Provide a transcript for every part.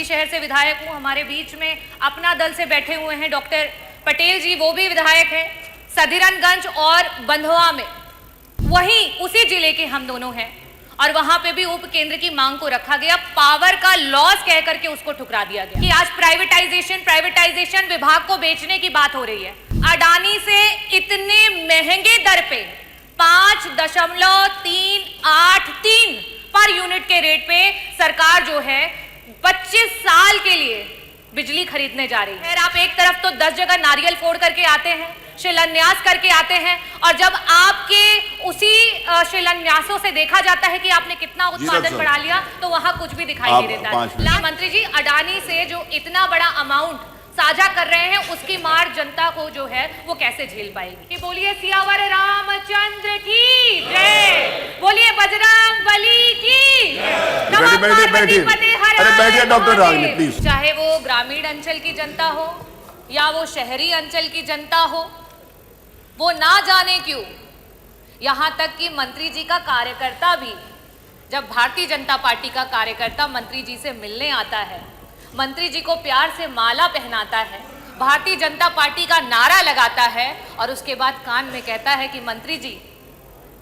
मछली शहर से विधायक हूँ, हमारे बीच में अपना दल से बैठे हुए हैं डॉक्टर पटेल जी, वो भी विधायक हैं। सदीरनगंज और बंधवा में वहीं उसी जिले के हम दोनों हैं और वहां पे भी उप केंद्र की मांग को रखा गया, पावर का लॉस कह करके उसको ठुकरा दिया गया कि आज प्राइवेटाइजेशन विभाग को बेचने की बात हो रही है। अडानी से इतने महंगे दर पे 5.383 पर यूनिट के रेट पे सरकार जो है 25 साल के लिए बिजली खरीदने जा रही है। आप एक तरफ तो 10 जगह नारियल फोड़ करके आते हैं, शिलान्यास करके आते हैं, और जब आपके उसी शिलान्यासों से देखा जाता है कि आपने कितना उत्पादन बढ़ा लिया तो वहां कुछ भी दिखाई नहीं देता है। मंत्री जी, अडानी से जो इतना बड़ा अमाउंट साझा कर रहे हैं उसकी मार जनता को जो है वो कैसे झेल पाएगी? कि बोलिए सियावर रामचंद्र की जय, बोलिए बजरंग बली की। बैठिए डॉक्टर रागिनी प्लीज। चाहे वो ग्रामीण अंचल की जनता हो या वो शहरी अंचल की जनता हो, वो ना जाने क्यों यहाँ तक कि मंत्री जी का कार्यकर्ता भी, जब भारतीय जनता पार्टी का कार्यकर्ता मंत्री जी से मिलने आता है, मंत्री जी को प्यार से माला पहनाता है, भारतीय जनता पार्टी का नारा लगाता है और उसके बाद कान में कहता है कि मंत्री जी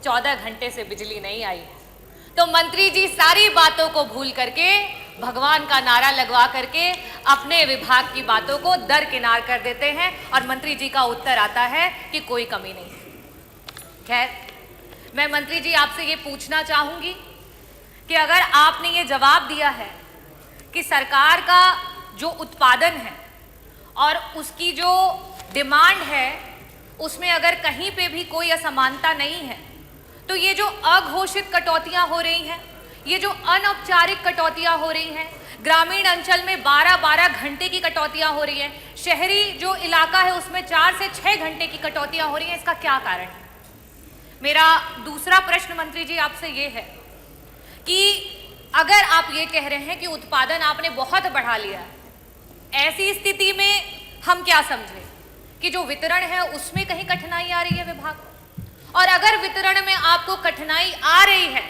14 घंटे से बिजली नहीं आई, तो मंत्री जी सारी बातों को भूल करके भगवान का नारा लगवा करके अपने विभाग की बातों को दरकिनार कर देते हैं और मंत्री जी का उत्तर आता है कि कोई कमी नहीं। खैर, मैं मंत्री जी आपसे ये पूछना चाहूंगी कि अगर आपने ये जवाब दिया है कि सरकार का जो उत्पादन है और उसकी जो डिमांड है उसमें अगर कहीं पे भी कोई असमानता नहीं है, तो ये जो अघोषित कटौतियां हो रही हैं, ये जो अनौपचारिक कटौतियां हो रही हैं, ग्रामीण अंचल में 12-12 घंटे की कटौतियां हो रही हैं, शहरी जो इलाका है उसमें 4 से 6 घंटे की कटौतियां हो रही हैं, इसका क्या कारण है? मेरा दूसरा प्रश्न मंत्री जी आपसे ये है कि अगर आप ये कह रहे हैं कि उत्पादन आपने बहुत बढ़ा लिया है, ऐसी स्थिति में हम क्या समझें कि जो वितरण है उसमें कहीं कठिनाई आ रही है विभाग को? और अगर वितरण में आपको कठिनाई आ रही है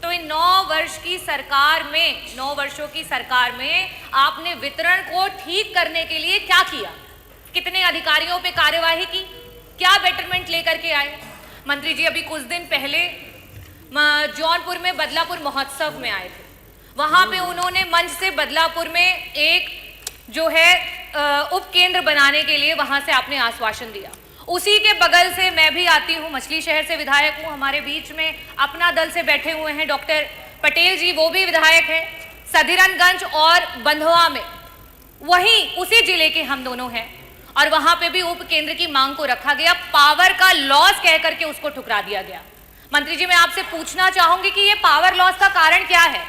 तो इन 9 वर्षों की सरकार में आपने वितरण को ठीक करने के लिए क्या किया? कितने अधिकारियों पे कार्यवाही की? क्या बेटरमेंट लेकर के आए? मंत्री जी अभी कुछ दिन पहले जौनपुर में बदलापुर महोत्सव में आए थे, वहां पे उन्होंने मंच से बदलापुर में एक जो है उप केंद्र बनाने के लिए वहां से आपने आश्वासन दिया। उसी के बगल से मैं भी आती हूँ, मछली शहर से विधायक हूँ, हमारे बीच में अपना दल से बैठे हुए हैं डॉक्टर पटेल जी, वो भी विधायक हैं। सदीरनगंज और बंधवा में वहीं उसी जिले के हम दोनों हैं और वहां पे भी उप केंद्र की मांग को रखा गया, पावर का लॉस कह करके उसको ठुकरा दिया गया। मंत्री जी, मैं आपसे पूछना चाहूंगी कि ये पावर लॉस का कारण क्या है,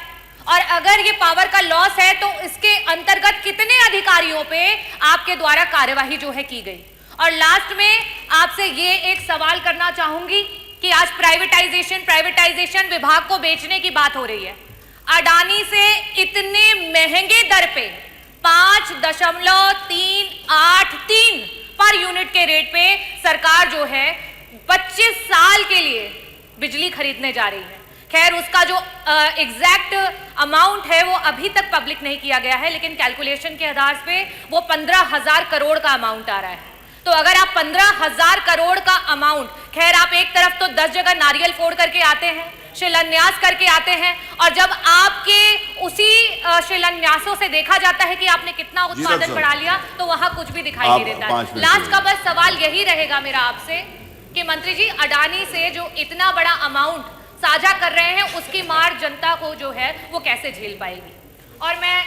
और अगर ये पावर का लॉस है तो इसके अंतर्गत कितने अधिकारियों पे आपके द्वारा कार्यवाही जो है की गई? और लास्ट में आपसे ये एक सवाल करना चाहूंगी कि आज प्राइवेटाइजेशन विभाग को बेचने की बात हो रही है। अडानी से इतने महंगे दर पे 5.383 पर यूनिट के रेट पे सरकार जो है 25 साल के लिए बिजली खरीदने जा रही है। खैर, उसका जो एग्जैक्ट अमाउंट है वो अभी तक पब्लिक नहीं किया गया है, लेकिन कैलकुलेशन के आधार पे वो 15,000 करोड़ का अमाउंट आ रहा है। तो अगर आप 15,000 करोड़ का अमाउंट, खैर आप एक तरफ तो 10 जगह नारियल फोड़ करके आते हैं, शिलान्यास करके आते हैं, और जब आपके उसी शिलान्यासों से देखा जाता है कि आपने कितना उत्पादन बढ़ा लिया तो वहां कुछ भी दिखाई नहीं देता है। लास्ट का बस सवाल यही रहेगा मेरा आपसे कि मंत्री जी, अडानी से जो इतना बड़ा अमाउंट साझा कर रहे हैं उसकी मार जनता को जो है वो कैसे झेल पाएगी? और मैं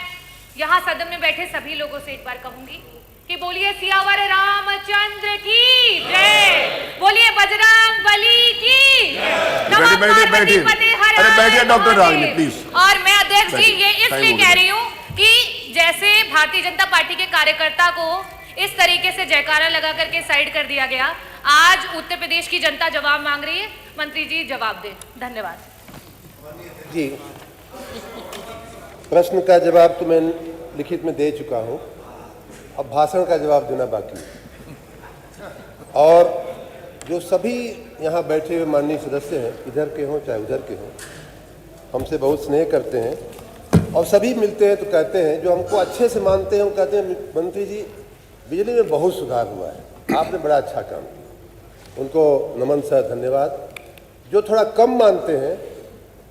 यहाँ सदन में बैठे सभी लोगों से एक बार कहूंगी कि बोलिए सियावर रामचंद्र की जय, बोलिए बजरंग बली की। बैठिए डॉक्टर रागिनी प्लीज। और मैं अध्यक्ष जी ये इसलिए कह रही हूँ कि जैसे भारतीय जनता पार्टी के कार्यकर्ता को इस तरीके से जयकारा लगा करके साइड कर दिया गया, आज उत्तर प्रदेश की जनता जवाब मांग रही है। मंत्री जी जवाब दें। धन्यवाद जी। प्रश्न का जवाब तो मैं लिखित में दे चुका हूं, अब भाषण का जवाब देना बाकी है। और जो सभी यहाँ बैठे हुए माननीय सदस्य हैं, इधर के हों चाहे उधर के हों, हमसे बहुत स्नेह करते हैं और सभी मिलते हैं तो कहते हैं, जो हमको अच्छे से मानते हैं वो कहते हैं मंत्री जी बिजली में बहुत सुधार हुआ है, आपने बड़ा अच्छा काम किया। उनको नमन सर, धन्यवाद। जो थोड़ा कम मानते हैं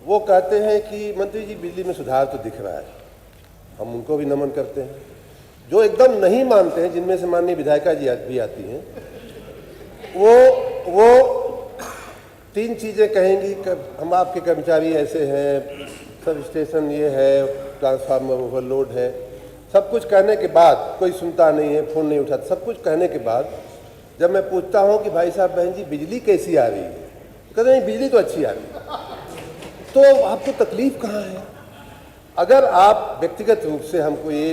वो कहते हैं कि मंत्री जी बिजली में सुधार तो दिख रहा है, हम उनको भी नमन करते हैं। जो एकदम नहीं मानते हैं, जिनमें से माननीय विधायिका जी भी आती हैं, वो 3 चीज़ें कहेंगी कि हम आपके कर्मचारी ऐसे हैं, सब स्टेशन ये है, ट्रांसफार्मर ओवरलोड है, सब कुछ कहने के बाद कोई सुनता नहीं है, फ़ोन नहीं उठाता। सब कुछ कहने के बाद जब मैं पूछता हूँ कि भाई साहब बहन जी बिजली कैसी आ रही है, कहते नहीं बिजली तो अच्छी आ रही है। तो आपको तकलीफ कहाँ है? अगर आप व्यक्तिगत रूप से हमको ये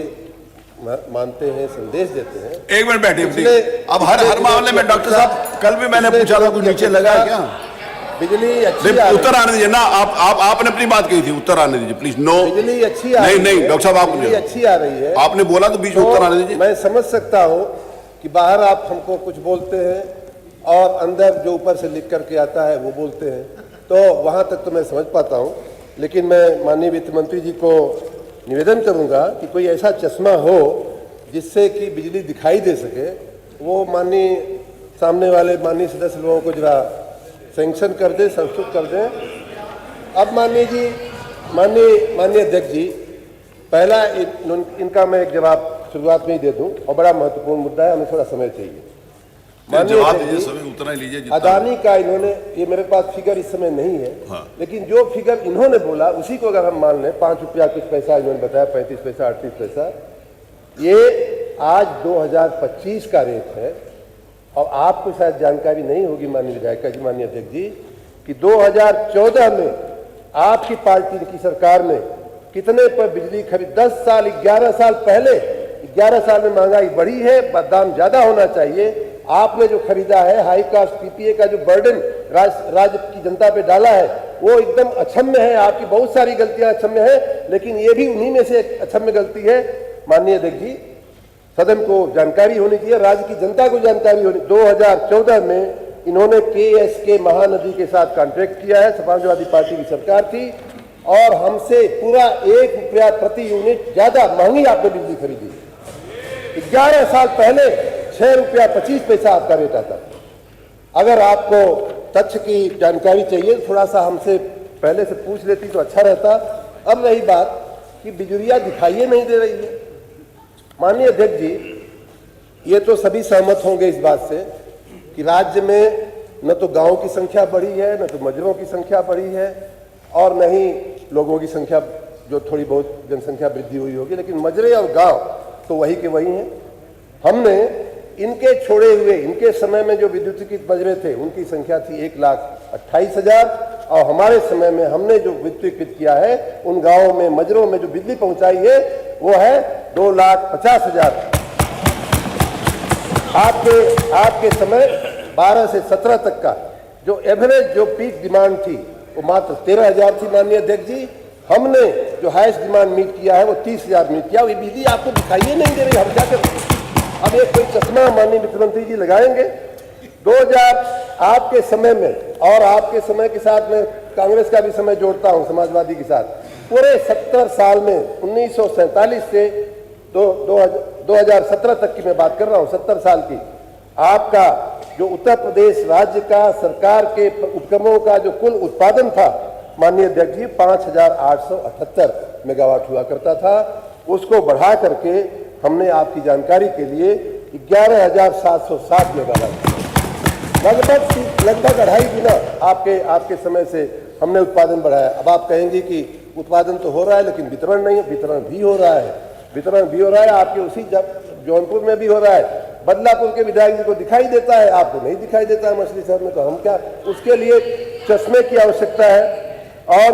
मानते हैं, संदेश देते हैं। एक मिनट बैठिए। अब हर मामले में डॉक्टर साहब, कल भी मैंने पूछा था, कुछ नीचे लगा है क्या? बिजली अच्छी उत्तर आने दीजिए ना, आपने अपनी बात कही थी, उत्तर आने दीजिए प्लीज। नो, बिजली अच्छी आ रही है। नहीं डॉक्टर साहब, आप अच्छी आ रही है, आपने बोला तो बीच में उत्तर आने दीजिए। मैं समझ सकता हूँ कि बाहर आप हमको कुछ बोलते हैं और अंदर जो ऊपर से लिख करके आता है वो बोलते हैं, तो वहाँ तक तो मैं समझ पाता हूँ। लेकिन मैं माननीय वित्त मंत्री जी को निवेदन करूँगा कि कोई ऐसा चश्मा हो जिससे कि बिजली दिखाई दे सके, वो माननीय सामने वाले माननीय सदस्य लोगों को जरा सैंक्शन कर दे, संस्तुत कर दें। अब माननीय अध्यक्ष जी, पहला इनका मैं एक जवाब शुरुआत में ही दे दूं, और बड़ा महत्वपूर्ण मुद्दा है, हमें थोड़ा समय चाहिए। जवाब दीजिए, समय उतना ही लीजिए। अदानी का इन्होंने, ये मेरे पास फिगर इस समय नहीं है, हाँ। लेकिन जो फिगर इन्होंने बोला उसी को अगर हम मान लें, 5 रुपया कुछ पैसा इन्होंने बताया, 35 पैसा 38 पैसा, ये आज 2025 का रेट है। और आपको शायद जानकारी नहीं होगी माननीय विधायिका जी, माननीय अध्यक्ष जी, कि 2014 में आपकी पार्टी की सरकार ने कितने पर बिजली खरीद, 10 साल 11 साल पहले, 11 साल में महंगाई बढ़ी है, दाम ज्यादा होना चाहिए। आपने जो खरीदा है, हाई कास्ट पीपीए का जो बर्डन राज्य की जनता पे डाला है, वो एकदम अक्षम्य है। आपकी बहुत सारी गलतियां अक्षम्य है, लेकिन ये भी उन्हीं में से एक अक्षम्य गलती है। माननीय अध्यक्ष जी, सदन को जानकारी होनी चाहिए, राज्य की जनता को जानकारी होनी। 2014 में इन्होंने KSK महानदी के साथ कॉन्ट्रैक्ट किया है, समाजवादी पार्टी की सरकार थी, और हमसे पूरा 1 रुपया प्रति यूनिट ज्यादा महंगी आपने बिजली खरीदी। 11 साल पहले 6 रुपया 25 पैसा आपका रेट आता। अगर आपको तथ्य की जानकारी चाहिए, थोड़ा सा हमसे पहले से पूछ लेती तो अच्छा रहता। अब रही बात कि बिजुलियाँ दिखाई नहीं दे रही है। माननीय अध्यक्ष जी, ये तो सभी सहमत होंगे इस बात से कि राज्य में न तो गांव की संख्या बढ़ी है, न तो मजरों की संख्या बढ़ी है, और न ही लोगों की संख्या, जो थोड़ी बहुत जनसंख्या वृद्धि हुई होगी, लेकिन मजरे और गांव तो वही के वही हैं। हमने इनके छोड़े हुए, इनके समय में जो विद्युतीकृत मजरे थे उनकी संख्या थी 1,28,000, और हमारे समय में हमने जो विद्युतीकृत किया है उन गाँवों में, मजरों में जो बिजली पहुंचाई है वो है 2,50,000। आपके समय 12 से 17 तक का जो एवरेज, जो पीक डिमांड थी वो मात्र 13,000 थी। माननीय अध्यक्ष जी, हमने जो हाईएस्ट डिमांड मीट किया है वो 30,000 मीट किया। ये बिजली आपको दिखाई नहीं दे रही, हम क्या करें? अब एक कोई चश्मा माननीय मुख्यमंत्री जी लगाएंगे। 2000 आपके समय में, और आपके समय के साथ में कांग्रेस का भी समय जोड़ता हूं समाजवादी के साथ, पूरे 70 साल में 1947 से 2017 तक की मैं बात कर रहा हूं, 70 साल की, आपका जो उत्तर प्रदेश राज्य का सरकार के उपक्रमों का जो कुल उत्पादन था माननीय अध्यक्ष जी 5,878 मेगावाट हुआ करता था। उसको बढ़ा करके हमने आपकी जानकारी के लिए 11,760 मेगावाट, लगभग 2.5 गुना आपके समय से हमने उत्पादन बढ़ाया। अब आप कहेंगे कि उत्पादन तो हो रहा है लेकिन वितरण नहीं है। वितरण भी हो रहा है, आपके उसी जौनपुर में भी हो रहा है। बदलापुर के विधायक जी को दिखाई देता है, आपको नहीं दिखाई देता है मछली शहर में, तो हम क्या, उसके लिए चश्मे की आवश्यकता है। और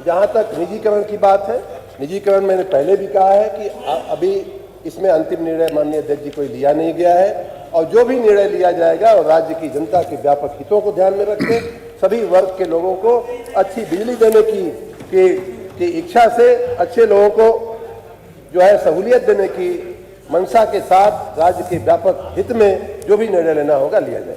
जहाँ तक निजीकरण की बात है, निजीकरण मैंने पहले भी कहा है कि अभी इसमें अंतिम निर्णय माननीय अध्यक्ष जी को लिया नहीं गया है, और जो भी निर्णय लिया जाएगा और राज्य की जनता के व्यापक हितों को ध्यान में रखते सभी वर्ग के लोगों को अच्छी बिजली देने की इच्छा से, अच्छे लोगों को जो है सहूलियत देने की मंशा के साथ राज्य के व्यापक हित में जो भी निर्णय लेना होगा लिया जाए।